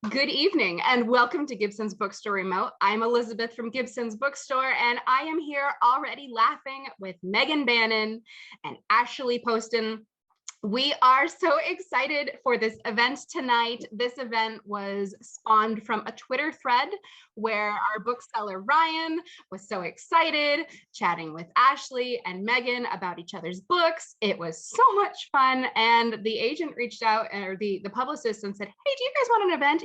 Good evening and welcome to Gibson's Bookstore Remote. I'm Elizabeth from Gibson's Bookstore and I am here already laughing with Megan Bannen and Ashley Poston. We are so excited for this event tonight. This event was spawned from a Twitter thread where our bookseller Ryan was so excited chatting with Ashley and Megan about each other's books. It was so much fun. And the agent reached out, or the publicist, and said, "Hey, do you guys want an event?"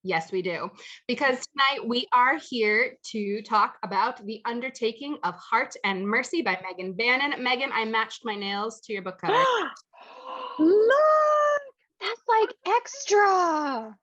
Yes, we do. Because tonight we are here to talk about The Undertaking of Hart and Mercy by Megan Bannen. Megan, I matched my nails to your book cover. Look, that's like extra.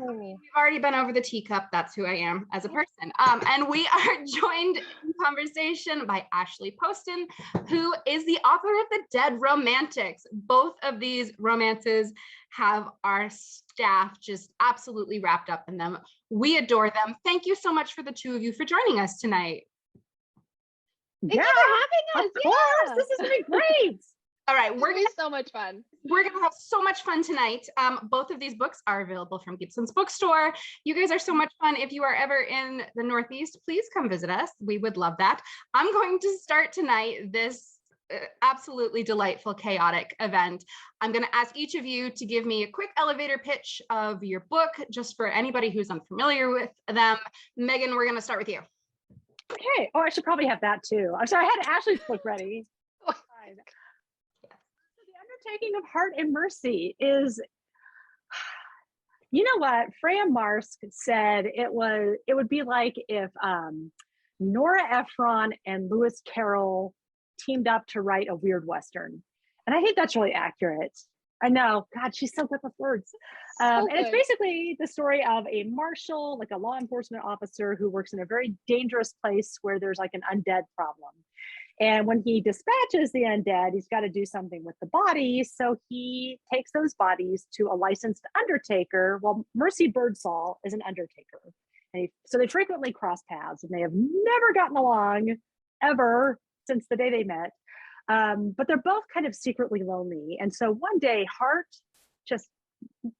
We've already been over the teacup. That's who I am as a person. And we are joined in conversation by Ashley Poston, who is the author of The Dead Romantics. Both of these romances have our staff just absolutely wrapped up in them. We adore them. Thank you so much for the two of you for joining us tonight. Thank you for having us. Of course, this is gonna be great. All right, We're gonna so much fun. We're gonna have so much fun tonight. Both of these books are available from Gibson's Bookstore. You guys are so much fun. If you are ever in the Northeast, please come visit us. We would love that. I'm going to start tonight this absolutely delightful, chaotic event. I'm going to ask each of you to give me a quick elevator pitch of your book, just for anybody who's unfamiliar with them. Megan, we're going to start with you. Okay. Oh, I should probably have that too. I'm sorry, I had Ashley's book ready. The Undertaking of Hart and Mercy is, you know what? Freya Marsk said it would be like if Nora Ephron and Lewis Carroll teamed up to write a weird Western. And I think that's really accurate. I know, God, she's so good with words. And it's basically the story of a marshal, like a law enforcement officer who works in a very dangerous place where there's like an undead problem. And when he dispatches the undead, he's got to do something with the bodies. So he takes those bodies to a licensed undertaker. Well, Mercy Birdsall is an undertaker. So they frequently cross paths and they have never gotten along ever since the day they met. But they're both kind of secretly lonely. And so one day Hart just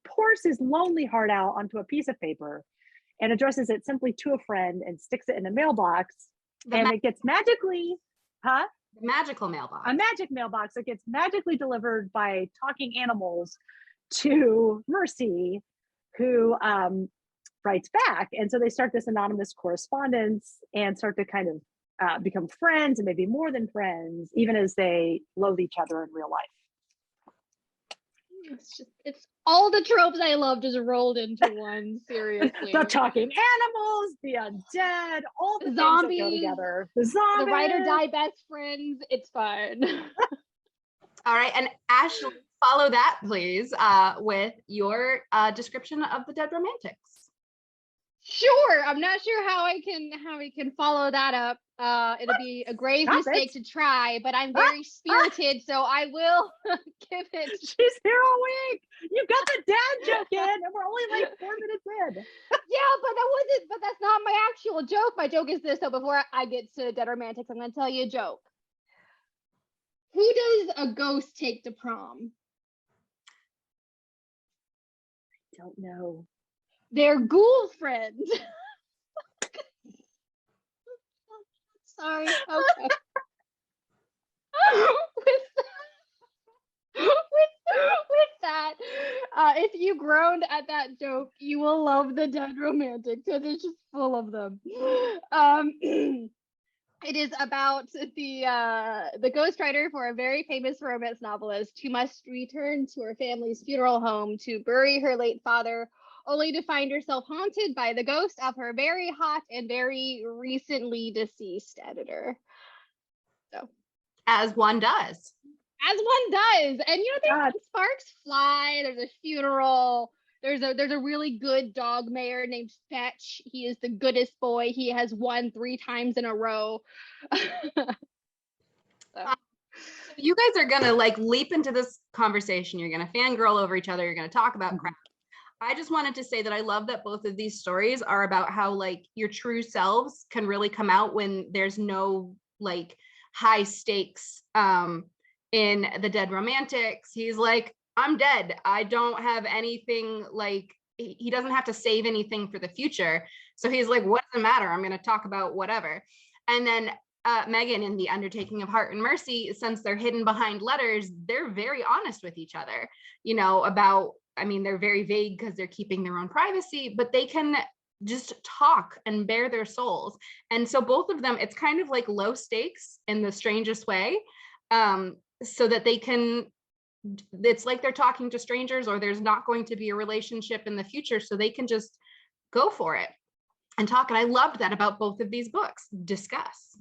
pours his lonely heart out onto a piece of paper and addresses it simply to a friend and sticks it in a mailbox. It gets magically, The magical mailbox. A magic mailbox that gets magically delivered by talking animals to Mercy, who writes back. And so they start this anonymous correspondence and start to kind of become friends, and maybe more than friends, even as they loathe each other in real life. It's all the tropes I love just rolled into one. Seriously, the talking animals, the undead, all the zombies that go together. The zombies, the ride or die best friends. It's fun. All right, and Ashley, follow that, please, with your description of The Dead Romantics. Sure, I'm not sure how I can follow that up. It'll be a grave mistake to try, but I'm very spirited, so I will give it. She's here all week. You got the dad joke in, and we're only like 4 minutes in. Yeah, but that's not my actual joke. My joke is this. So before I get to Dead Romantics, I'm gonna tell you a joke. Who does a ghost take to prom? I don't know. Their ghoul friend. Sorry. Okay. with that, if you groaned at that joke, you will love The Dead Romantics because it's just full of them. It is about the ghostwriter for a very famous romance novelist who must return to her family's funeral home to bury her late father, only to find herself haunted by the ghost of her very hot and very recently deceased editor. So, as one does. And sparks fly. There's a funeral. There's a really good dog mayor named Fetch. He is the goodest boy. He has won 3 times in a row. You guys are gonna like leap into this conversation. You're gonna fangirl over each other. You're gonna talk about crap. I just wanted to say that I love that both of these stories are about how like your true selves can really come out when there's no like high stakes. In The Dead Romantics, he's like, I'm dead. I don't have anything like he doesn't have to save anything for the future. So he's like, what does it matter? I'm going to talk about whatever. And then Megan in the Undertaking of Hart and Mercy, since they're hidden behind letters, they're very honest with each other, about, they're very vague because they're keeping their own privacy, but they can just talk and bare their souls. And so both of them, it's kind of like low stakes in the strangest way, so that they can, it's like they're talking to strangers, or there's not going to be a relationship in the future, so they can just go for it and talk. And I loved that about both of these books. Discuss.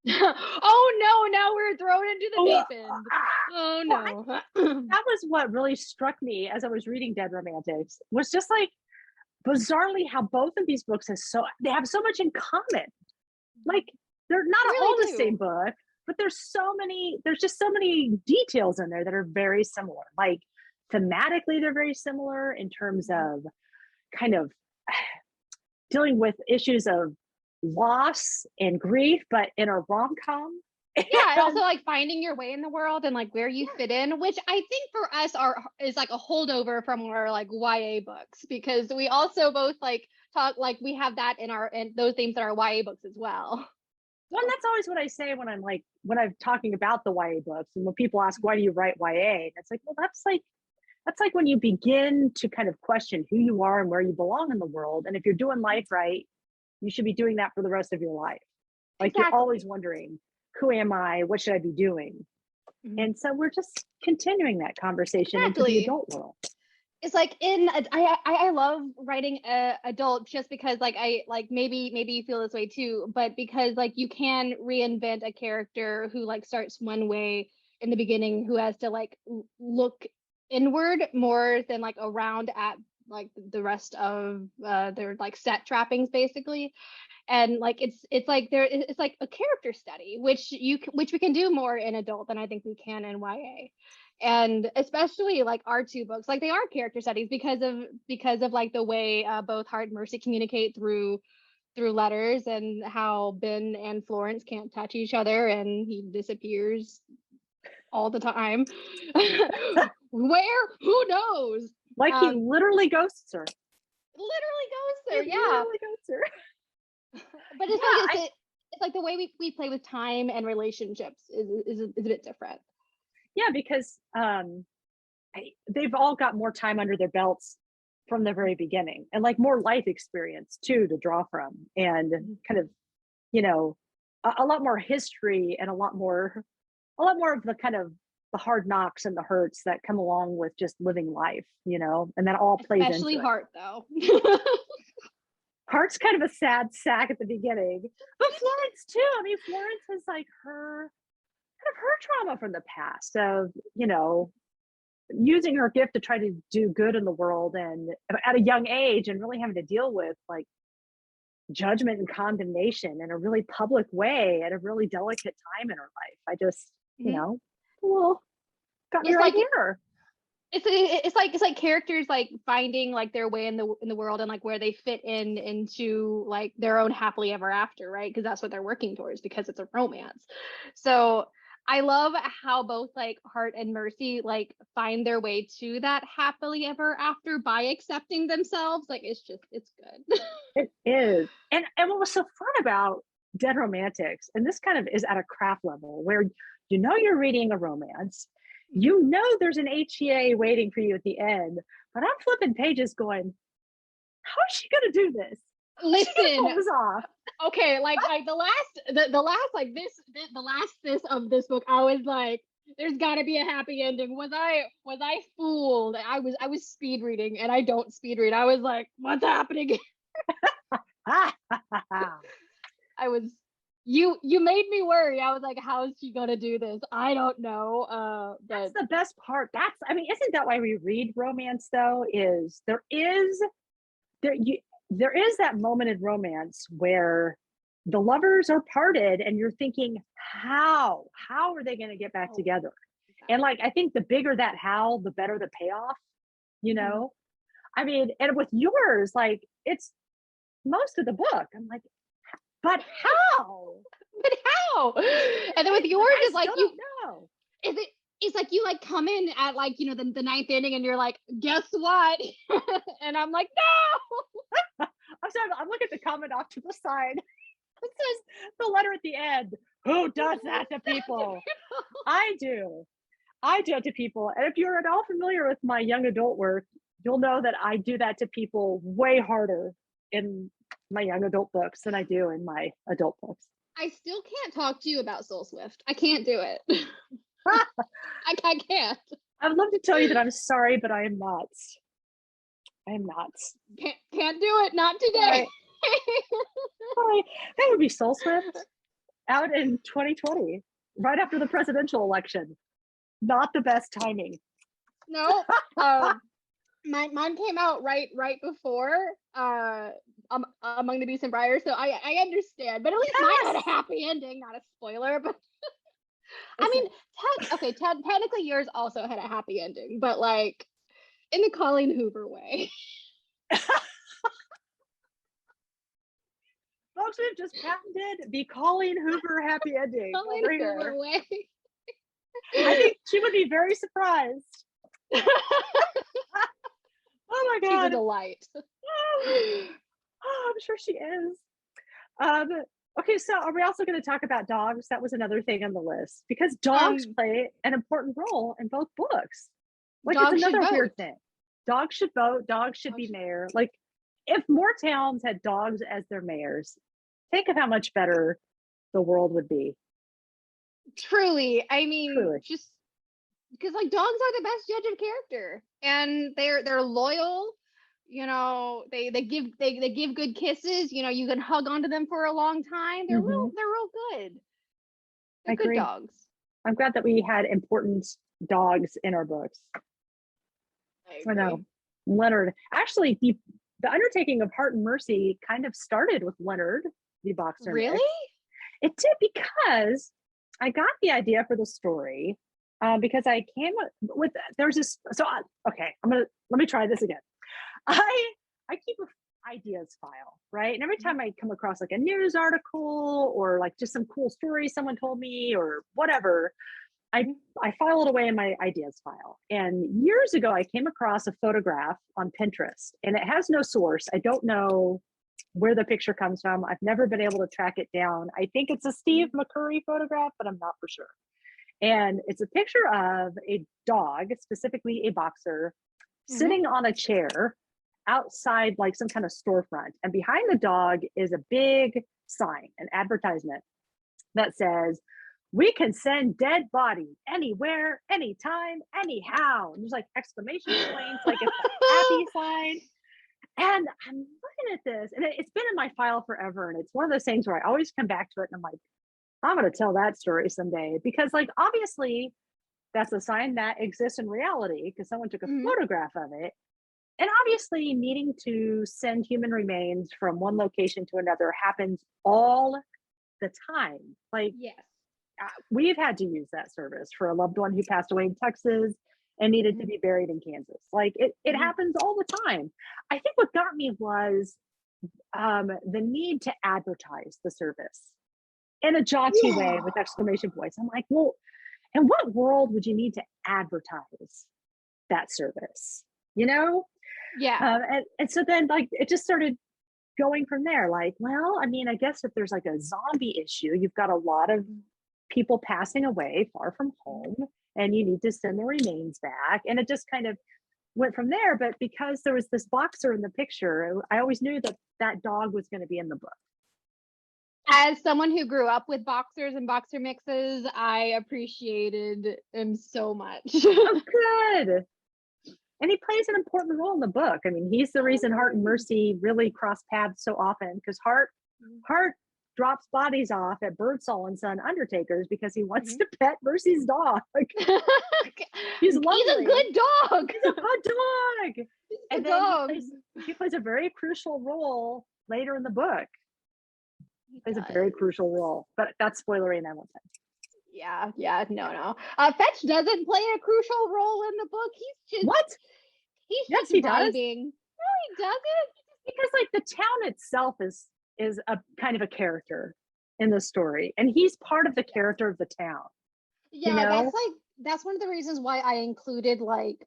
Oh no, now we're thrown into the deep end. Oh no. That was what really struck me as I was reading Dead Romantics, was just like, bizarrely how both of these books they have so much in common. Like, they're not really all do. the same book, but there's just so many details in there that are very similar. Like, thematically, they're very similar in terms of kind of dealing with issues of loss and grief, but in a rom-com. Yeah, and also like finding your way in the world and like where you fit in, which I think for us is like a holdover from our like YA books, because we also both like talk, like we have that in those themes in our YA books as well. Well, and that's always what I say when I'm talking about the YA books, and when people ask, why do you write YA? And it's like, well, that's like when you begin to kind of question who you are and where you belong in the world. And if you're doing life right, you should be doing that for the rest of your life. Like, exactly. You're always wondering, who am I? What should I be doing? Mm-hmm. And so we're just continuing that conversation into the adult world. It's like I love writing adult, just because like I like maybe you feel this way too, but because like you can reinvent a character who like starts one way in the beginning, who has to like look inward more than like around at like the rest of their like set trappings basically. And like it's like a character study, which we can do more in adult than I think we can in YA. And especially like our two books, like they are character studies because of like the way both Hart and Mercy communicate through letters, and how Ben and Florence can't touch each other and he disappears all the time. Where? Who knows? Like he literally ghosts her. Yeah. But it's like the way we play with time and relationships is a bit different. Yeah, because they've all got more time under their belts from the very beginning, and like more life experience too to draw from, and kind of, a lot more history, and a lot more of the kind of the hard knocks and the hurts that come along with just living life, and that all plays especially into Hart though. Hart's kind of a sad sack at the beginning, but Florence too. I mean, Florence has like her trauma from the past of, using her gift to try to do good in the world, and at a young age, and really having to deal with like judgment and condemnation in a really public way at a really delicate time in her life. I just, got me right here. It's like characters like finding like their way in the world, and like where they fit into like their own happily ever after, right? Because that's what they're working towards, because it's a romance. So I love how both like Hart and Mercy like find their way to that happily ever after by accepting themselves. Like it's good. It is. And what was so fun about Dead Romantics, and this kind of is at a craft level where you're reading a romance, there's an HEA waiting for you at the end, but I'm flipping pages going, how is she gonna do this? Listen, pull this off? Okay, like the last of this book, I was like, there's got to be a happy ending. Was I fooled? I was speed reading, and I don't speed read. I was like, what's happening? You made me worry. I was like, how is she gonna do this? I don't know. That's the best part. Isn't that why we read romance though? Is there is that moment in romance where the lovers are parted, and you're thinking, how are they going to get back together? Exactly. And like, I think the bigger that how, the better the payoff, and with yours, like, it's most of the book. I'm like, but how? And then with yours, is like, you know. Is it's like you like come in at like, you know, the ninth inning and you're like, guess what? And I'm like, no. I'm sorry, I'm looking at the comment off to the side. It says the letter at the end. Who does that to people? I do. I do it to people. And if you're at all familiar with my young adult work, you'll know that I do that to people way harder in my young adult books than I do in my adult books. I still can't talk to you about Soul Swift. I can't do it. I can't. I would love to tell you that I'm sorry, but I am not. I am not. Can't do it. Not today. Sorry. That would be Soul Swift out in 2020, right after the presidential election. Not the best timing. No. Mine came out right before Among the Beasts and Briars, so I understand. But at least mine had a happy ending, not a spoiler. But I mean, technically yours also had a happy ending, but like in the Colleen Hoover way. Folks, we've just patented the Colleen Hoover happy ending. Colleen Hoover way. I think she would be very surprised. Oh my God. She's a delight. Oh, I'm sure she is. Okay, so are we also going to talk about dogs? That was another thing on the list because dogs play an important role in both books. Like it's another weird thing. Dogs should vote. Dogs should be mayor. Like if more towns had dogs as their mayors, think of how much better the world would be. Truly, I mean, just because like dogs are the best judge of character, and they're loyal. You know, they give good kisses. You know, you can hug onto them for a long time. They're real good. They're good dogs. I'm glad that we had important dogs in our books. I know. Leonard. Actually, the Undertaking of Hart and Mercy kind of started with Leonard, the boxer. Really? It did, because I got the idea for the story because I came with there's this. So okay, let me try this again. I keep an ideas file, right? And every time I come across like a news article or like just some cool story someone told me or whatever, I file it away in my ideas file. And years ago, I came across a photograph on Pinterest, and it has no source. I don't know where the picture comes from. I've never been able to track it down. I think it's a Steve McCurry photograph, but I'm not for sure. And it's a picture of a dog, specifically a boxer, sitting on a chair outside like some kind of storefront. And behind the dog is a big sign, an advertisement that says, "We can send dead body anywhere, anytime, anyhow." And there's like exclamation points, like it's a happy sign. And I'm looking at this, and it's been in my file forever. And it's one of those things where I always come back to it, and I'm like, I'm going to tell that story someday, because like obviously that's a sign that exists in reality because someone took a photograph of it. And obviously needing to send human remains from one location to another happens all the time. Like, yes. We've had to use that service for a loved one who passed away in Texas and needed to be buried in Kansas. Like it happens all the time. I think what got me was the need to advertise the service in a jaunty way with exclamation points. I'm like, well, in what world would you need to advertise that service? You know? Yeah. And so then like it just started going from there. Like, well, I mean, I guess if there's like a zombie issue, you've got a lot of people passing away far from home, and you need to send the remains back. And it just kind of went from there. But because there was this boxer in the picture, I always knew that that dog was going to be in the book. As someone who grew up with boxers and boxer mixes, I appreciated him so much. Oh, good. And he plays an important role in the book. I mean, he's the reason Hart and Mercy really cross paths so often, because Hart drops bodies off at Birdsall and Son Undertakers because he wants to pet Mercy's dog. He's lovely. He's a good dog. He's a good dog. And then he plays a very crucial role later in the book. He plays a very crucial role, but that's spoilery and I won't say. Yeah, no. Fetch doesn't play a crucial role in the book. He's just he does. No, he doesn't. Because like the town itself is a kind of a character in the story, and he's part of the character of the town. Yeah, that's one of the reasons why I included like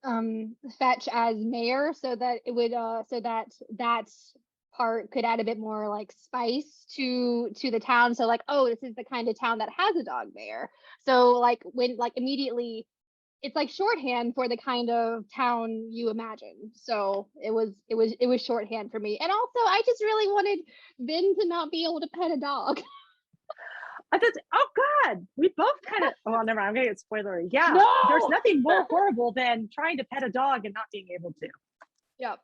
Fetch as mayor, so that it would so that that part could add a bit more like spice to the town. So like, oh, this is the kind of town that has a dog mayor. So like when like immediately it's like shorthand for the kind of town you imagine. So it was shorthand for me. And also I just really wanted Vin to not be able to pet a dog. I thought, oh God, we both kind of, well, never mind, I'm gonna get spoilery. Yeah, No! there's nothing more horrible than trying to pet a dog and not being able to. Yep.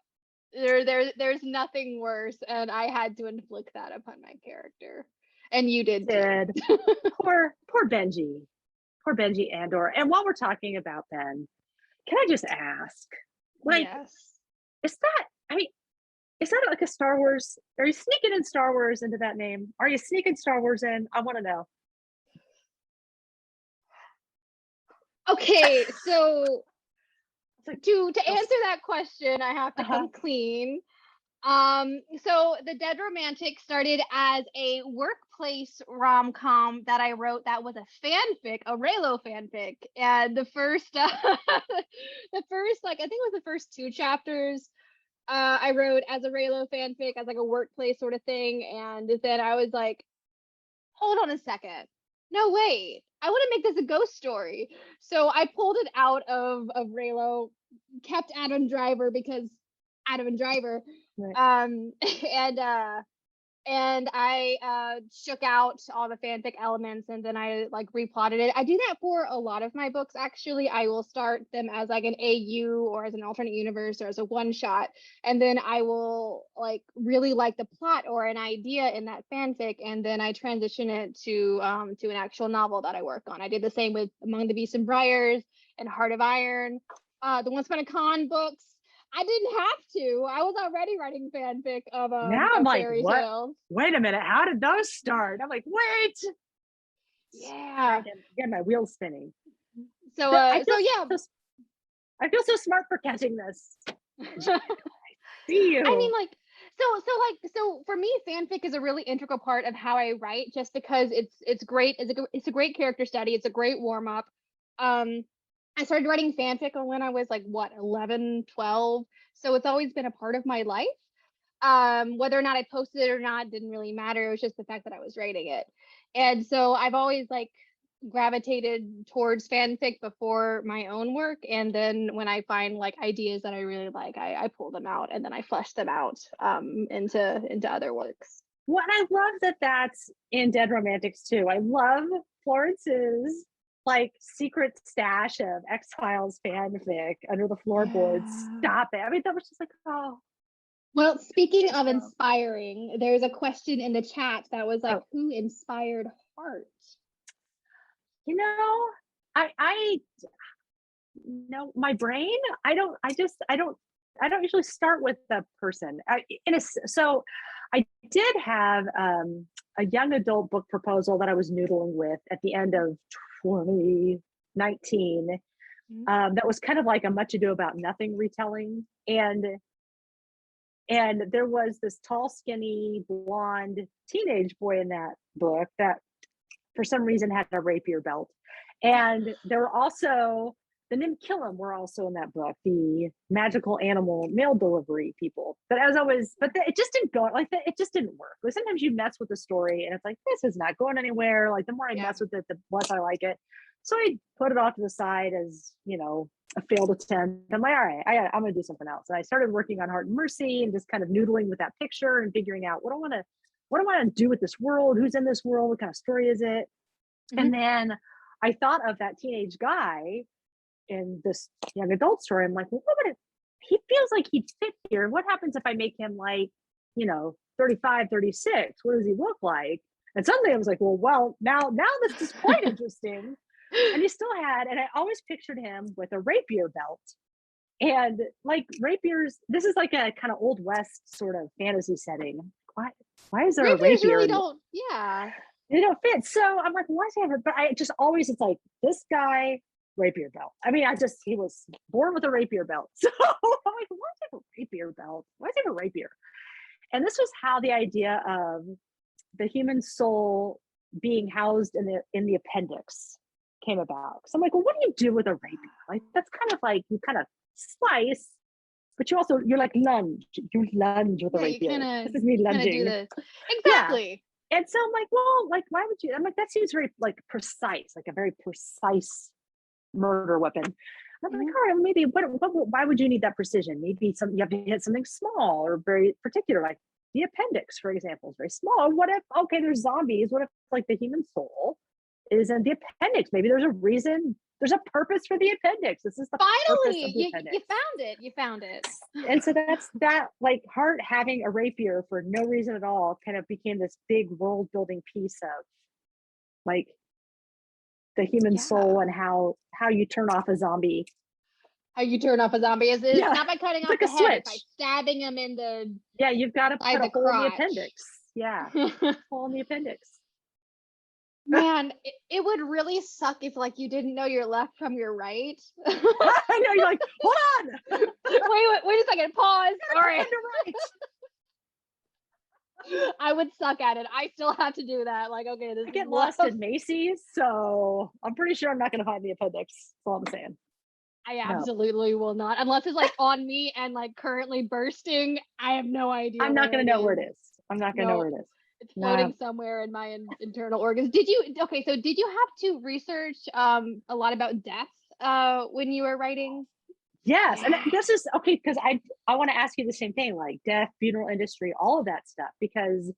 There's nothing worse, and I had to inflict that upon my character. And you did too. Poor Benji. Poor Benji Andor. And while we're talking about Ben, can I just ask, like, Yes. is that like a Star Wars? Are you sneaking in Star Wars into that name? Are you sneaking Star Wars in? I want to know. Okay, so to answer that question, I have to come clean. So The Dead Romantic started as a workplace rom-com that I wrote that was a fanfic, a Reylo fanfic. And the first like I think it was the first 2 chapters I wrote as a Reylo fanfic as like a workplace sort of thing. And then I was like, hold on a second. No, wait. I want to make this a ghost story. So I pulled it out of Reylo, kept Adam Driver because Adam and Driver. Right. And I shook out all the fanfic elements, and then I like replotted it. I do that for a lot of my books, actually. I will start them as like an AU or as an alternate universe or as a one shot, and then I will like really like the plot or an idea in that fanfic, and then I transition it to an actual novel that I work on. I did the same with Among the Beasts and Briars and Heart of Iron, the Once Upon a Con books. I didn't have to. I was already writing fanfic of now I'm like, fairy what? tales. Wait a minute, how did those start? I'm like, wait. Yeah. Get my wheels spinning. So I feel so smart for catching this. See you. I mean, like, so for me, fanfic is a really integral part of how I write, just because it's great. It's a great character study. It's a great warm up. I started writing fanfic when I was like, what, 11, 12. So it's always been a part of my life. Whether or not I posted it or not didn't really matter. It was just the fact that I was writing it. And so I've always like gravitated towards fanfic before my own work. And then when I find like ideas that I really like, I pull them out and then I flesh them out into other works. Well, and I love that's in Dead Romantics too. I love Florence's like secret stash of X-Files fanfic under the floorboards. Stop it. I mean, that was just like, oh. Well, speaking of inspiring, there's a question in the chat that was like, who inspired Hart? You know, I know my brain. I don't usually start with the person. So I did have a young adult book proposal that I was noodling with at the end of 2019. That was kind of like a Much Ado About Nothing retelling, and there was this tall, skinny, blonde teenage boy in that book that for some reason had a rapier belt. And there were also the Nimkillim were also in that book, the magical animal mail delivery people. But it just didn't go like that. It just didn't work. Like sometimes you mess with the story and it's like, this is not going anywhere. Like the more I mess with it, the less I like it. So I put it off to the side as, you know, a failed attempt. I'm like, all right, I'm going to do something else. And I started working on Heart and Mercy and just kind of noodling with that picture and figuring out what I want to do with this world, who's in this world, what kind of story is it? And then I thought of that teenage guy in this young adult story. I'm like, well, he feels like he'd fit here. What happens if I make him like, 35, 36? What does he look like? And suddenly I was like, well, now this is quite interesting. And he still had, and I always pictured him with a rapier belt. And like rapiers, this is like a kind of Old West sort of fantasy setting. Why is there rapiers a rapier? Really don't, yeah. They don't fit. So I'm like, why is he ever? But I just always, it's like this guy, rapier belt. I mean, he was born with a rapier belt. So I'm like, why does he have a rapier belt? Why does he have a rapier? And this was how the idea of the human soul being housed in the appendix came about. So I'm like, well, what do you do with a rapier? Like, that's kind of like, you kind of slice, but you're like you lunge with a rapier. This is me lunging. Do this. Yeah. Exactly. And so I'm like, well, like, why would you? I'm like, that seems very like precise, like a very precise murder weapon. I'm like, all right, maybe why would you need that precision? Maybe you have to hit something small or very particular, like the appendix, for example, is very small. What if, okay, there's zombies. What if like the human soul is in the appendix? Maybe there's a reason, there's a purpose for the appendix. This is the purpose of the appendix. You found it. And so that's that, like Hart having a rapier for no reason at all kind of became this big world building piece of like the human soul and how you turn off a zombie. How you turn off a zombie is not by cutting off like the a head, switch. It's by stabbing him in the you've got to put a hole in the appendix. Hole in the appendix. Man, it would really suck if like you didn't know your left from your right. I know, you're like, hold on. wait a second, pause. All right. Right. I would suck at it. I still have to do that. Like, okay, I get lost in Macy's, so I'm pretty sure I'm not going to find the appendix. That's all I'm saying. I absolutely will not, unless it's like on me and like currently bursting. I have no idea. I'm not going to know where it is. I'm not going to know where it is. It's floating somewhere in my internal organs. Did you have to research a lot about death when you were writing? Yes. And this is okay, because I want to ask you the same thing, like death, funeral industry, all of that stuff, because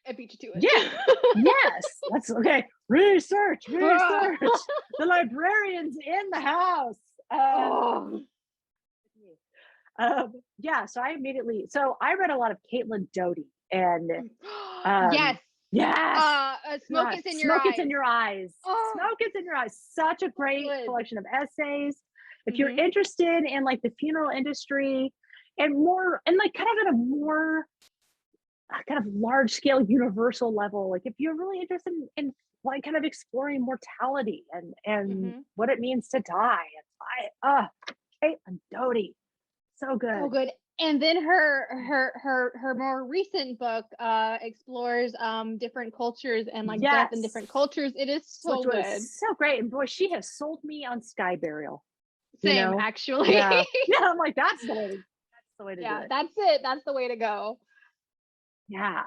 I beat you to it. Yeah. Yes. That's okay. Research. The librarian's in the house. So I read a lot of Caitlin Doughty and yes. Smoke It's in Your Eyes. Smoke It's in Your Eyes. Such a great collection of essays. If you're interested in like the funeral industry and more, and like kind of at a more kind of large scale universal level, like if you're really interested in like kind of exploring mortality and what it means to die, Caitlin Doughty, so good. And then her more recent book explores different cultures and like death in different cultures. It is so good, so great. And boy, she has sold me on Sky Burial. Same, actually. Yeah, I'm like, that's the way to do it. That's it. That's the way to go. Yeah,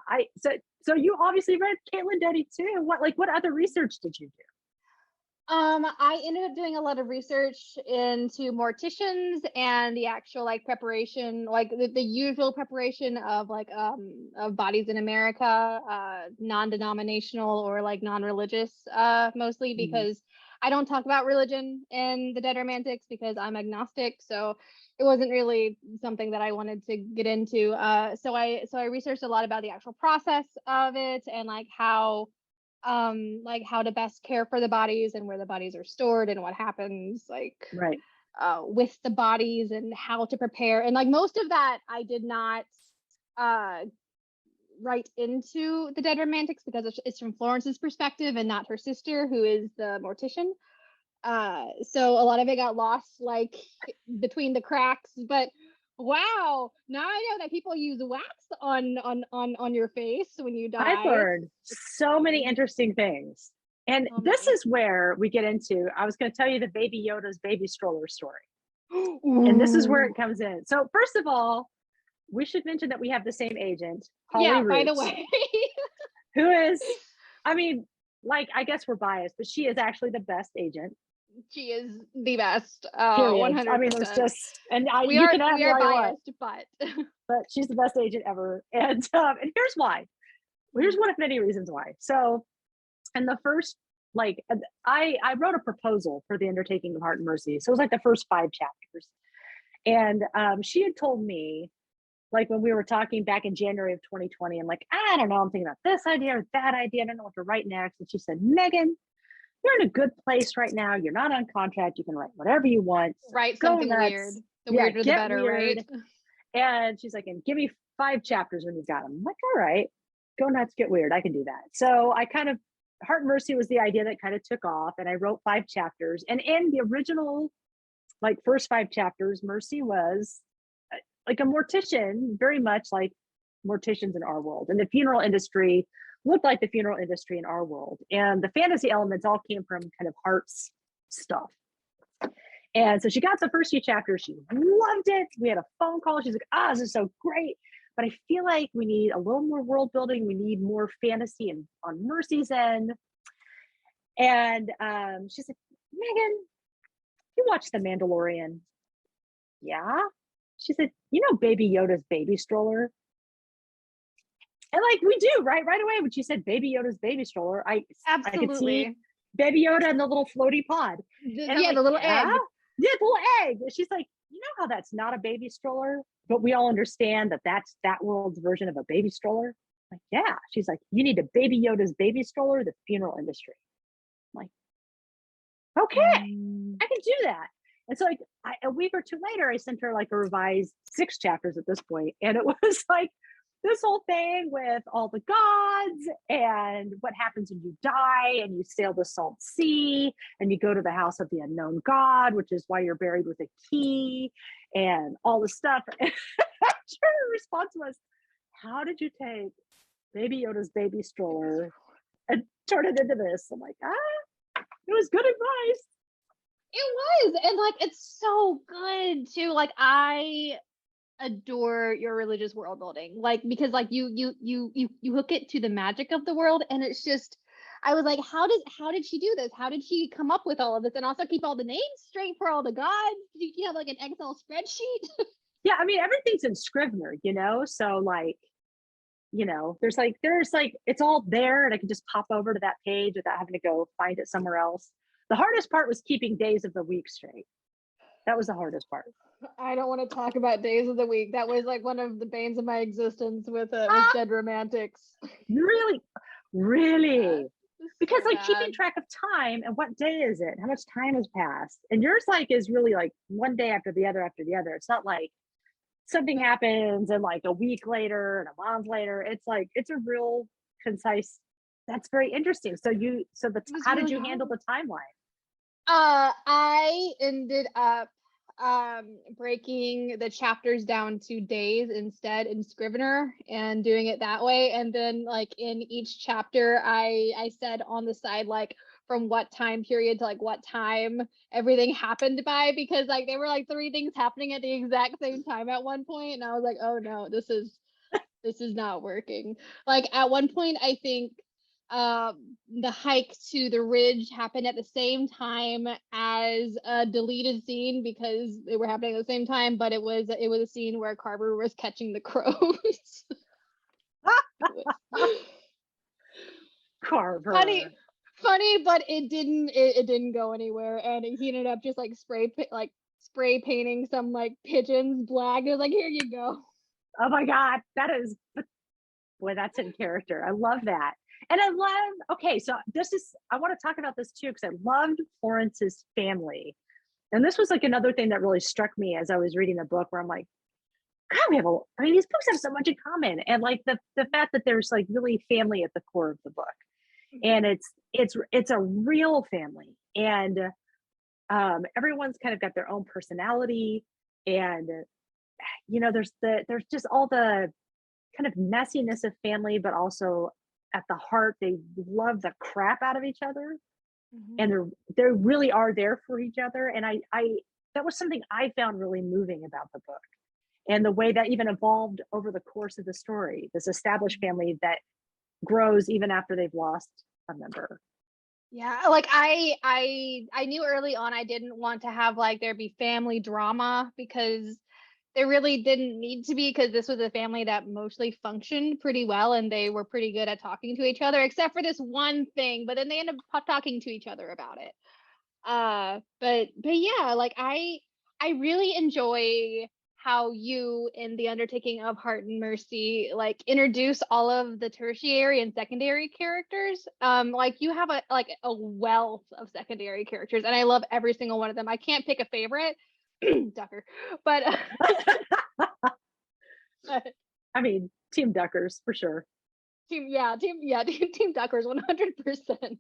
so you obviously read Caitlin Doughty too. What other research did you do? I ended up doing a lot of research into morticians and the actual like preparation, like the usual preparation of like of bodies in America, non-denominational or like non-religious, mostly because I don't talk about religion in the Dead Romantics because I'm agnostic. So it wasn't really something that I wanted to get into. So I researched a lot about the actual process of it and like how to best care for the bodies and where the bodies are stored and what happens with the bodies and how to prepare. And like most of that I did not write into the Dead Romantics because it's from Florence's perspective and not her sister, who is the mortician. So a lot of it got lost like between the cracks, but wow, now I know that people use wax on your face when you die. I've learned so many interesting things. And this is where we get into, I was going to tell you the Baby Yoda's baby stroller story. Ooh. And this is where it comes in. So first of all, we should mention that we have the same agent, Holly Roots, by the way. who is, I mean, like, I guess we're biased, but she is actually the best agent. She is the best. 100%. I mean, there's just, and we are biased, but she's the best agent ever. And here's why. Here's one of many reasons why. So, in the first, like, I wrote a proposal for the Undertaking of Hart and Mercy. So it was like the first 5 chapters, and she had told me, like when we were talking back in January of 2020, I'm like, I don't know, I'm thinking about this idea or that idea. I don't know what to write next. And she said, Megan, you're in a good place right now. You're not on contract. You can write whatever you want. Write something weird. The weirder the better, weird. Right? And she's like, and give me 5 chapters when you've got them. I'm like, all right, go nuts, get weird. I can do that. So I kind of, Heart and Mercy was the idea that kind of took off, and I wrote 5 chapters. And in the original, like first 5 chapters, Mercy was like a mortician, very much like morticians in our world. And the funeral industry looked like the funeral industry in our world. And the fantasy elements all came from kind of Hart's stuff. And so she got the first few chapters. She loved it. We had a phone call. She's like, this is so great. But I feel like we need a little more world building. We need more fantasy and on Mercy's end. And she's like, Megan, you watch The Mandalorian? Yeah. She said, you know Baby Yoda's baby stroller? And like we do, right away when she said Baby Yoda's baby stroller, I could see Baby Yoda in the little floaty pod. And the little egg. Yeah, the little egg. And she's like, you know how that's not a baby stroller, but we all understand that that's that world's version of a baby stroller? Like, yeah. She's like, you need a Baby Yoda's baby stroller, the funeral industry. I'm like, okay, I can do that. And so like a week or two later, I sent her like a revised 6 chapters at this point. And it was like this whole thing with all the gods and what happens when you die and you sail the salt sea and you go to the house of the unknown god, which is why you're buried with a key and all this stuff. And her response was, how did you take Baby Yoda's baby stroller and turn it into this? I'm like, it was good advice. It was. And like, it's so good too. Like, I adore your religious world building, like, because like you hook it to the magic of the world, and it's just, I was like, how did she do this? How did she come up with all of this and also keep all the names straight for all the gods? You have like an Excel spreadsheet? Yeah, I mean, everything's in Scrivener, so like, there's like it's all there, and I can just pop over to that page without having to go find it somewhere else. The hardest part was keeping days of the week straight. That was the hardest part. I don't want to talk about days of the week. That was like one of the banes of my existence with Dead Romantics. Really? Yeah, because so like bad. keeping track of time and what day is it? How much time has passed? And yours like is really like one day after the other. It's not like something happens and like a week later and a month later. It's like it's a real concise. That's very interesting. So how did you handle the timeline? I ended up breaking the chapters down to days instead in Scrivener and doing it that way. And then like in each chapter, I said on the side, like from what time period to like what time everything happened by, because like there were like 3 things happening at the exact same time at one point. And I was like, oh no, this is not working. Like at one point, I think the hike to the ridge happened at the same time as a deleted scene because they were happening at the same time, but it was a scene where Carver was catching the crows. Carver. Funny, but it didn't go anywhere, and he ended up just like spray painting some like pigeons black. It was like, here you go. Oh my god, that's in character. I love that. And I want to talk about this too, because I loved Florence's family. And this was like another thing that really struck me as I was reading the book, where I'm like, God, these books have so much in common. And like the fact that there's like really family at the core of the book. And it's a real family. And everyone's kind of got their own personality. And there's just all the kind of messiness of family, but also at the heart, they love the crap out of each other, and they really are there for each other. And I that was something I found really moving about the book, and the way that even evolved over the course of the story. This established family that grows even after they've lost a member. Yeah, like I knew early on I didn't want to have like there be family drama, because there really didn't need to be, because this was a family that mostly functioned pretty well and they were pretty good at talking to each other, except for this one thing, but then they ended up talking to each other about it. But yeah, like I really enjoy how you, in the Undertaking of Hart and Mercy, like introduce all of the tertiary and secondary characters. Like you have a wealth of secondary characters, and I love every single one of them. I can't pick a favorite. Ducker, but I mean, Team Duckers for sure. Team Duckers 100%.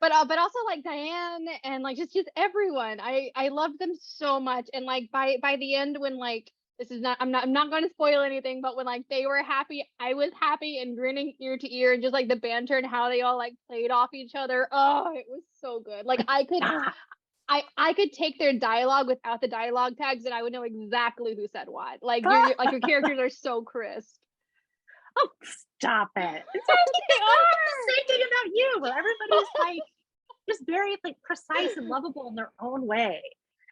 But also like Diane and like just everyone. I loved them so much, and like by the end, when like this is not, I'm not going to spoil anything, but when like they were happy, I was happy and grinning ear to ear, and just like the banter and how they all like played off each other. Oh, it was so good. Like I could take their dialogue without the dialogue tags and I would know exactly who said what. Like your characters are so crisp. Oh, stop it. It's They are the same thing about you, where everybody's like just very like precise and lovable in their own way.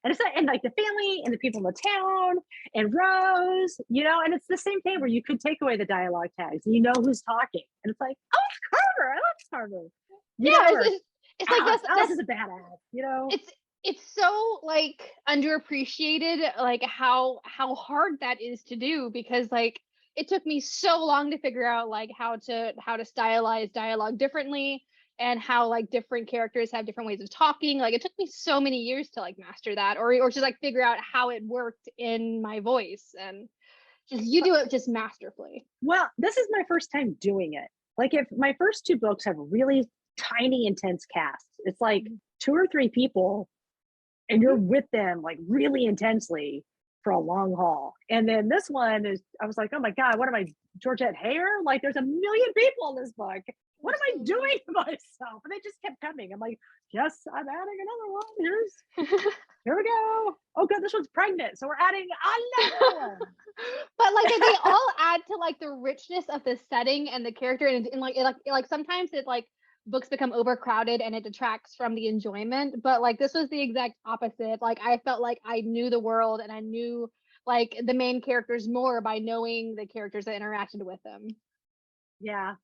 And it's like, and like the family and the people in the town and Rose, you know, and it's the same thing where you could take away the dialogue tags and you know who's talking. And it's like, oh, it's Carter. I love Carter. It's like Alice is a badass, you know. It's so like underappreciated, like how hard that is to do, because like it took me so long to figure out like how to stylize dialogue differently, and how like different characters have different ways of talking. Like it took me so many years to like master that, or just like figure out how it worked in my voice. And just you do it just masterfully. Well, this is my first time doing it. Like if my first two books have really tiny, intense casts, it's like 2 or 3 people and you're with them like really intensely for a long haul. And then this one is, I was like, oh my God, what am I, Georgette Heyer? Like there's a million people in this book. What am I doing to myself? And they just kept coming. I'm like, yes, I'm adding another one. Here we go. Oh God, this one's pregnant. So we're adding another one. But like they all add to like the richness of the setting and the character. And like sometimes it like books become overcrowded and it detracts from the enjoyment. But like this was the exact opposite. Like I felt like I knew the world and I knew like the main characters more by knowing the characters that interacted with them. Yeah.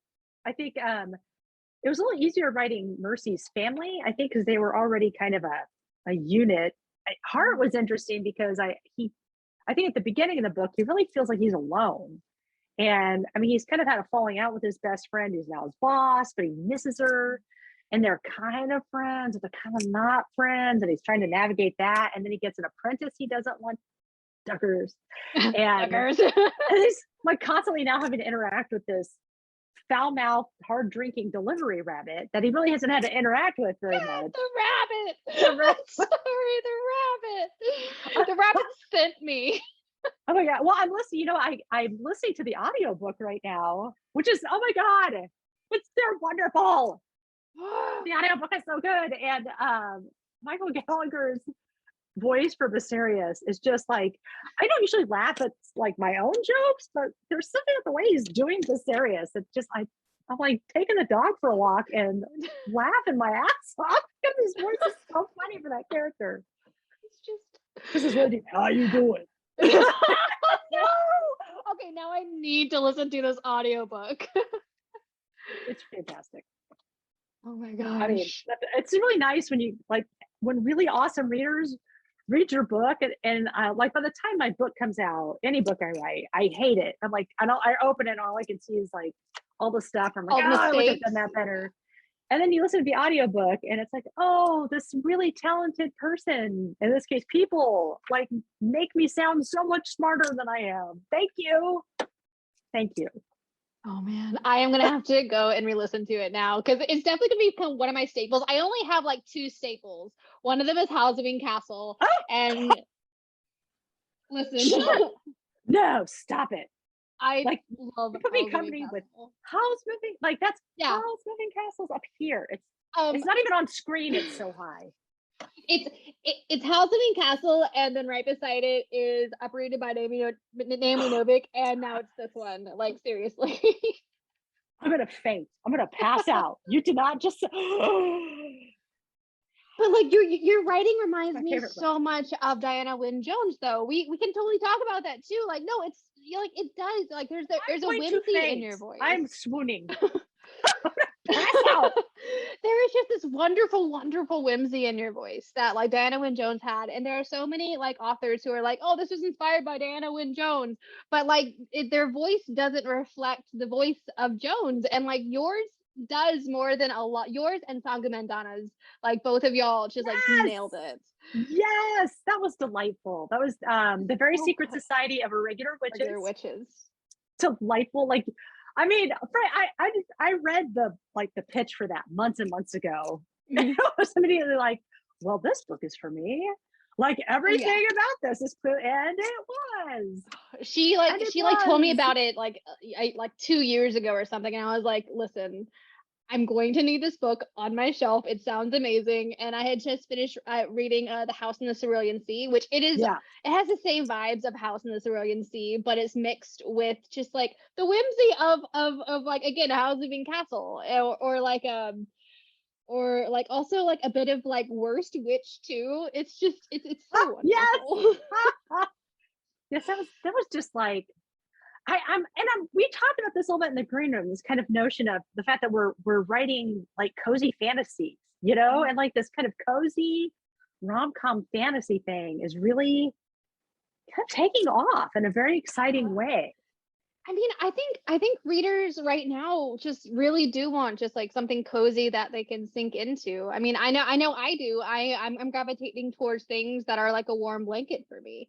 I think it was a little easier writing Mercy's family, I think, because they were already kind of a unit. Hart was interesting because I think at the beginning of the book, he really feels like he's alone. And I mean, he's kind of had a falling out with his best friend, who's now his boss, but he misses her. And they're kind of friends, but they're kind of not friends. And he's trying to navigate that. And then he gets an apprentice he doesn't want, Duckers. And, and he's like constantly now having to interact with this foul-mouthed, hard-drinking delivery rabbit that he really hasn't had to interact with very much. The rabbit. Sorry, the rabbit sent me. Oh my God. Well, I'm listening, you know, I'm listening to the audiobook right now, which is, oh my God, they're wonderful. The audiobook is so good. And Michael Gallagher's voice for Viserys is just like, I don't usually laugh at like my own jokes, but there's something at the way he's doing Viserys. It's just, I'm like taking the dog for a walk and laughing my ass off because his voice is so funny for that character. It's just, this is really, how you doing? No! Okay, now I need to listen to this audiobook. It's fantastic. Oh my gosh. I mean, it's really nice when you like, when really awesome readers read your book and like by the time my book comes out, any book I write, I hate it. I'm like, I open it and all I can see is like all the stuff. I'm like, I would have done that better. And then you listen to the audiobook and it's like, oh, this really talented person, in this case, people like make me sound so much smarter than I am. Thank you. Thank you. Oh man, I am gonna have to go and re-listen to it now because it's definitely gonna become one of my staples. I only have like 2 staples. One of them is Halloween Castle, and listen, no, stop it. I like love. Put me in company with Howl's Moving. Like that's Howl's Moving Castle's up here. It's not even on screen. It's so high. It's Halloween Castle, and then right beside it is Uprooted by Naomi Novik, and now it's this one. Like seriously, I'm gonna faint. I'm gonna pass out. You did not just. But like your writing reminds me so much of Diana Wynne Jones, though. We can totally talk about that too. Like no, it's like it does. Like there's a whimsy in your voice. I'm swooning. Pass out. There is just this wonderful whimsy in your voice that like Diana Wynne Jones had, and there are so many like authors who are like, oh, this was inspired by Diana Wynne Jones, but like their voice doesn't reflect the voice of Jones, and like yours does more than a lot. Yours and Sangha Mandana's, like both of y'all just like nailed it. Yes, that was delightful. That was the Very Secret Society of Irregular Witches. Delightful. Like, I mean, I read the pitch for that months and months ago. And I was immediately like, well, this book is for me. Like everything about this is clear, and it was. She told me about it like 2 years ago or something, and I was like, listen, I'm going to need this book on my shelf. It sounds amazing. And I had just finished reading The House in the Cerulean Sea, which it has the same vibes of House in the Cerulean Sea, but it's mixed with just like the whimsy of like, again, Howl's Moving Castle, or like also like a bit of like Worst Witch too. It's just it's so wonderful. Yes, that was just like, we talked about this a little bit in the green room, this kind of notion of the fact that we're writing like cozy fantasies, you know, and like this kind of cozy rom-com fantasy thing is really kind of taking off in a very exciting way. I mean, I think readers right now just really do want just like something cozy that they can sink into. I mean, I know I do. I'm gravitating towards things that are like a warm blanket for me.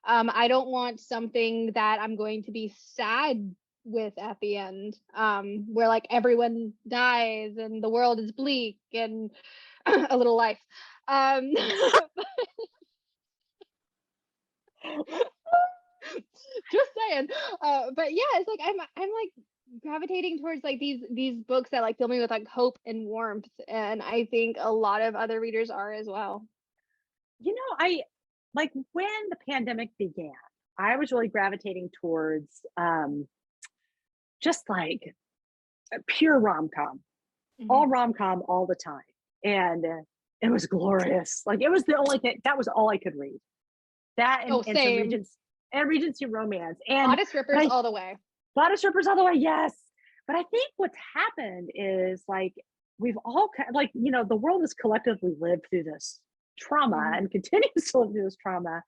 I don't want something that I'm going to be sad with at the end, where like everyone dies and the world is bleak and a little life. Just saying. But yeah, it's like I'm like gravitating towards like these books that like fill me with like hope and warmth, and I think a lot of other readers are as well. You know, I like when the pandemic began, I was really gravitating towards just like a pure rom-com, all rom-com all the time. And it was glorious. Like it was the only thing, that was all I could read. That and some Regency romance. And Bodice rippers all the way. Bodice rippers all the way, yes. But I think what's happened is like, we've all like, you know, the world has collectively lived through this trauma and continues to live through this trauma.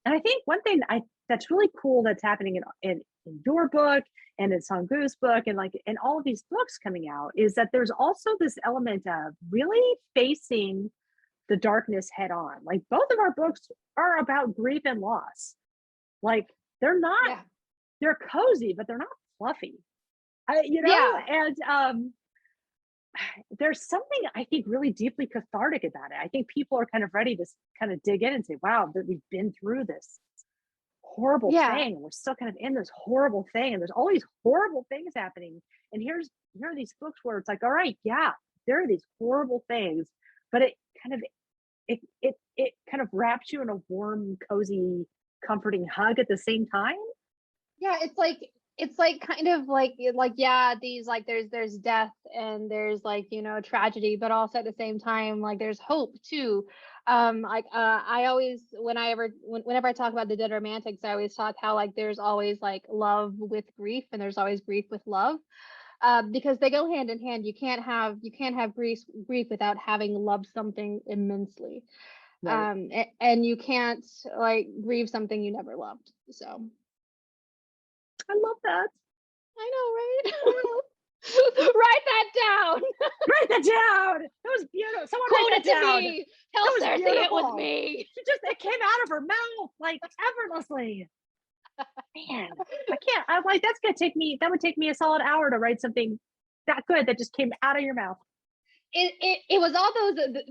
And I think one thing that's really cool that's happening in your book and in Sanggu's book and like in all of these books coming out is that there's also this element of really facing the darkness head on. Like both of our books are about grief and loss. Like they're not, they're cozy, but they're not fluffy. And there's something I think really deeply cathartic about it. I think people are kind of ready to kind of dig in and say, wow, that we've been through this horrible thing and we're still kind of in this horrible thing and there's all these horrible things happening. And here are these books where it's like, all right, yeah, there are these horrible things, but it kind of wraps you in a warm, cozy, comforting hug at the same time. Yeah, it's like kind of like these like there's death and there's like, you know, tragedy, but also at the same time like there's hope too. I always whenever I talk about the dead romantics, I always talk how like there's always like love with grief and there's always grief with love, because they go hand in hand. You can't have grief without having loved something immensely. Right. And you can't like grieve something you never loved. So I love that. I know, right? Write that down. Write that down. That was beautiful. Someone quote write that it to down. me. Tell Cersei it was me. It came out of her mouth like effortlessly. Man, I can't. I'm like, that would take me a solid hour to write something that good that just came out of your mouth. It was all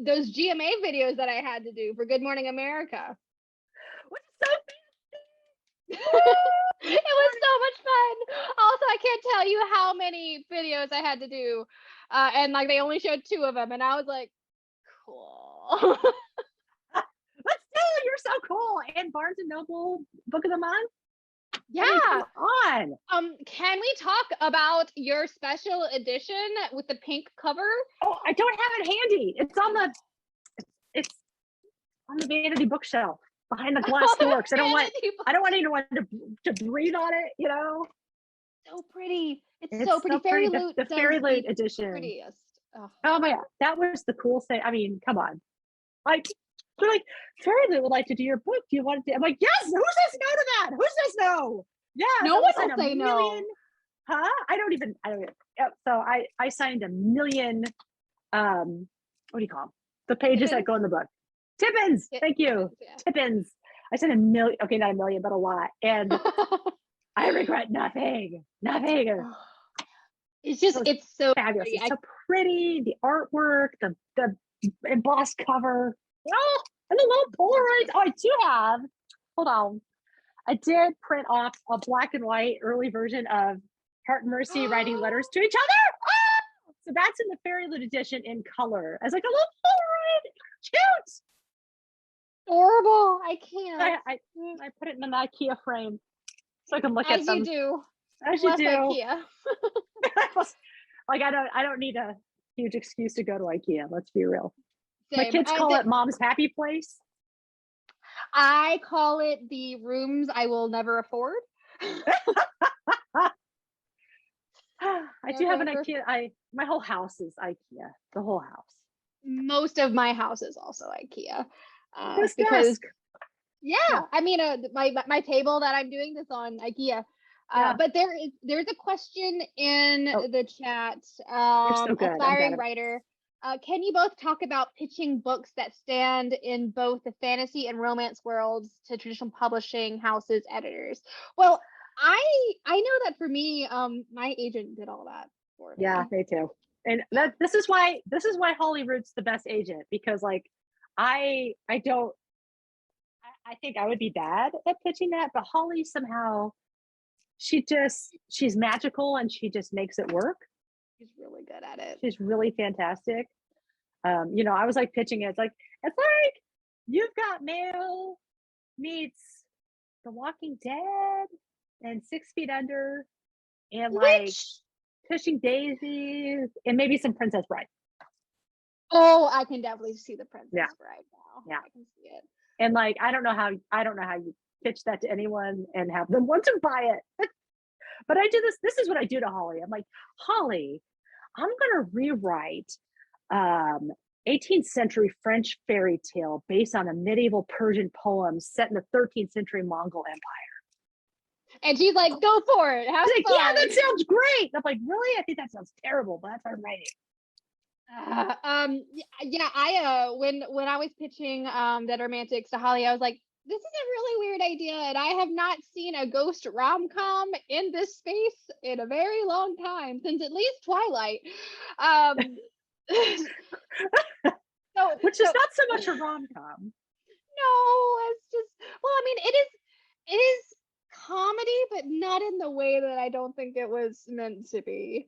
those GMA videos that I had to do for Good Morning America. Which is so it was so much fun. Also, I can't tell you how many videos I had to do, and like they only showed 2 of them, and I was like, cool. Let's do it. You're so cool. And Barnes and Noble Book of the Month. Yeah. I mean, come on. Can we talk about your special edition with the pink cover? Oh, I don't have it handy. It's on the vanity bookshelf behind the glass door, because I don't want anyone to breathe on it, you know. So pretty. It's so pretty. Fairy Loot, the Fairy Loot edition. Prettiest. Oh my god, that was the coolest thing. I mean, come on. Like, they're like, Fairy Loot would like to do your book. Do you want to? I'm like, yes. Who says no to that? Who says no? Yeah. No one will say no. Huh? I don't even. So I signed a million. What do you call them? The pages that go in the book. Tippins. Thank you. Yeah. Tippins. I sent a million. Okay, not a million, but a lot. And I regret nothing. Nothing. It's just, it's so fabulous. It's so pretty. The artwork, the embossed cover. Oh, And the little Polaroids. Oh, I do have. Hold on. I did print off a black and white early version of Hart and Mercy writing letters to each other. Ah! So that's in the Fairyloot edition in color as like a little Polaroid. Cute. Horrible. I can't. I put it in an IKEA frame so I can look As at them. you do. As you Bless do. IKEA. Like I don't need a huge excuse to go to IKEA. Let's be real. Same. My kids call it mom's happy place. I call it the rooms I will never afford. I do have an IKEA. My whole house is IKEA. The whole house. Most of my house is also IKEA. This Because desk. yeah, I mean, my table that I'm doing this on IKEA. But there's a question in the chat. So good. Aspiring writer. Can you both talk about pitching books that stand in both the fantasy and romance worlds to traditional publishing houses, editors? Well, I know that for me, my agent did all that for me. Yeah, me too. And this is why Holyrood's the best agent, because like I think I would be bad at pitching that, but Holly somehow she's magical and she just makes it work. She's really good at it. She's really fantastic. I was like pitching it. It's like You've Got Mail meets The Walking Dead and 6 Feet Under and like Pushing Daisies and maybe some Princess Bride. Oh, I can definitely see the Princess Bride now. Yeah, I can see it. And like I don't know how you pitch that to anyone and have them want to buy it. But I do this. This is what I do to Holly. I'm like, Holly, I'm gonna rewrite 18th century French fairy tale based on a medieval Persian poem set in the 13th century Mongol Empire. And she's like, go for it. Have like, fun. yeah, that sounds great. I'm like, really? I think that sounds terrible, but that's what I'm writing. I when I was pitching Dead Romantics to Holly, I was like, this is a really weird idea, and I have not seen a ghost rom-com in this space in a very long time, since at least Twilight. Which is not so much a rom-com. No, it's just, well, I mean, it is comedy, but not in the way that I don't think it was meant to be.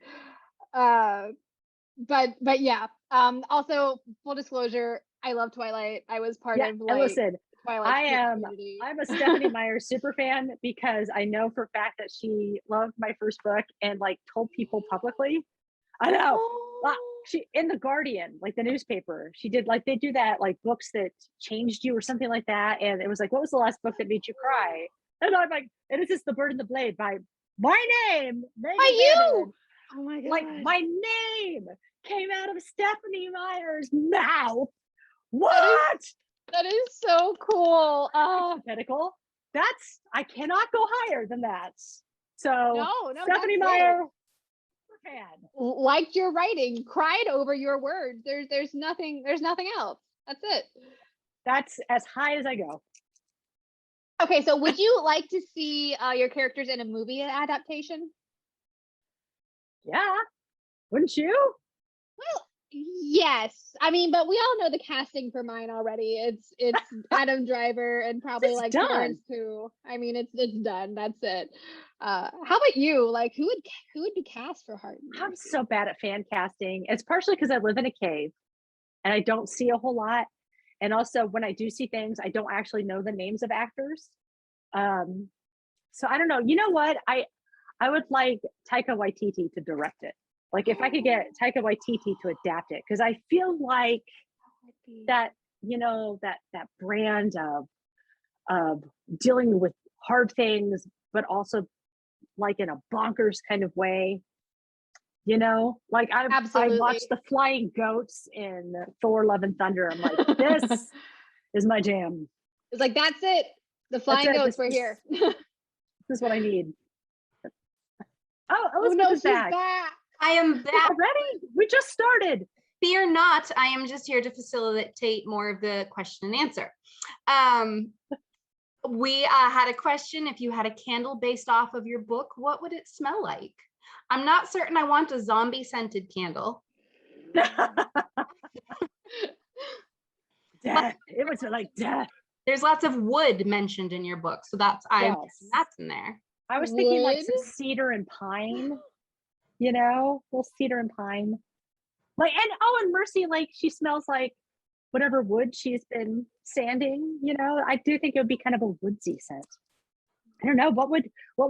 But yeah. Also, full disclosure, I love Twilight. I was part of like listen, Twilight. I'm a Stephanie Meyer super fan because I know for a fact that she loved my first book and like told people publicly. I know. She in the Guardian, like the newspaper, she did like they do that like books that changed you or something like that. And it was like, what was the last book that made you cry? And I'm like, and it's just The Bird and the Blade by my name. By you. Oh my god. Like my name came out of Stephanie Meyer's mouth. What? That is so cool. Medical. I cannot go higher than that. So no, Stephanie Meyer, fan. Liked your writing, cried over your words. There's nothing else. That's it. That's as high as I go. Okay, so would you like to see your characters in a movie adaptation? Yeah, wouldn't you? Well, yes. I mean, but we all know the casting for mine already. It's Adam Driver and probably it's like done. Florence Pugh. I mean, it's done. That's it. How about you? Like, who would be cast for Hart? I'm so bad at fan casting. It's partially because I live in a cave and I don't see a whole lot. And also when I do see things, I don't actually know the names of actors. So I don't know. You know what? I would like Taika Waititi to direct it. Like if I could get Taika Waititi to adapt it, because I feel like that, that brand of dealing with hard things, but also like in a bonkers kind of way. Like I watched the flying goats in Thor: Love and Thunder. I'm like, this is my jam. It's like, that's it. The flying goats were here. This is what I need. Oh, Elizabeth is back. I am back. Already? We just started. Fear not. I am just here to facilitate more of the question and answer. We had a question. If you had a candle based off of your book, what would it smell like? I'm not certain I want a zombie scented candle. death. It was like death. There's lots of wood mentioned in your book, so that's that's in there. I was thinking like Wood? some cedar and pine, you know, little cedar and pine. Like, and Mercy, like she smells like whatever wood she's been sanding, you know. I do think it would be kind of a woodsy scent. I don't know, what